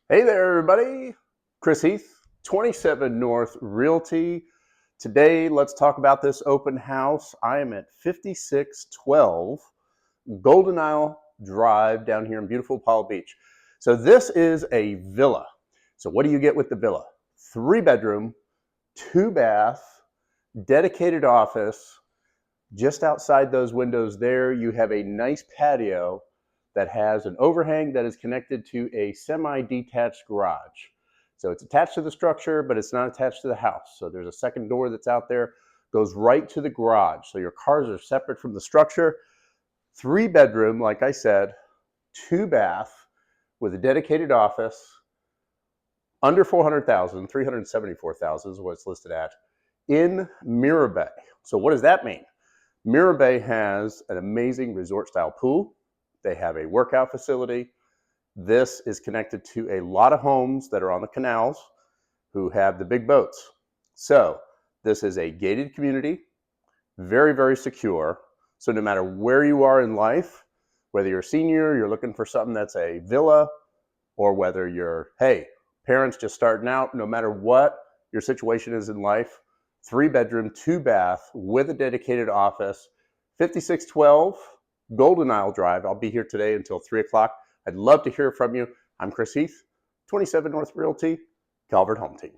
Hey there, everybody. Chris Heath, 27 North Realty. Today, let's talk about this open house. I am at 5612 Golden Isle Drive down here in beautiful Palm Beach. So this is a villa. So what do you get with the villa? 3-bedroom, 2-bath, dedicated office. Just outside those windows there, you have a nice patio that has an overhang that is connected to a semi-detached garage. So it's attached to the structure, but it's not attached to the house. So there's a second door that's out there, goes right to the garage. So your cars are separate from the structure. 3-bedroom, like I said, 2-bath with a dedicated office, under 400,000, 374,000 is what it's listed at, in Mirabay. So what does that mean? Mirabay has an amazing resort-style pool. They have a workout facility. This is connected to a lot of homes that are on the canals who have the big boats. So this is a gated community, very, very secure. So no matter where you are in life, whether you're a senior, you're looking for something that's a villa, or whether you're, hey, parents just starting out, no matter what your situation is in life, 3-bedroom, 2-bath with a dedicated office, 5612 Golden Isle Drive. I'll be here today until 3 o'clock. I'd love to hear from you. I'm Chris Heath, 27 North Realty, Calvert Home Team.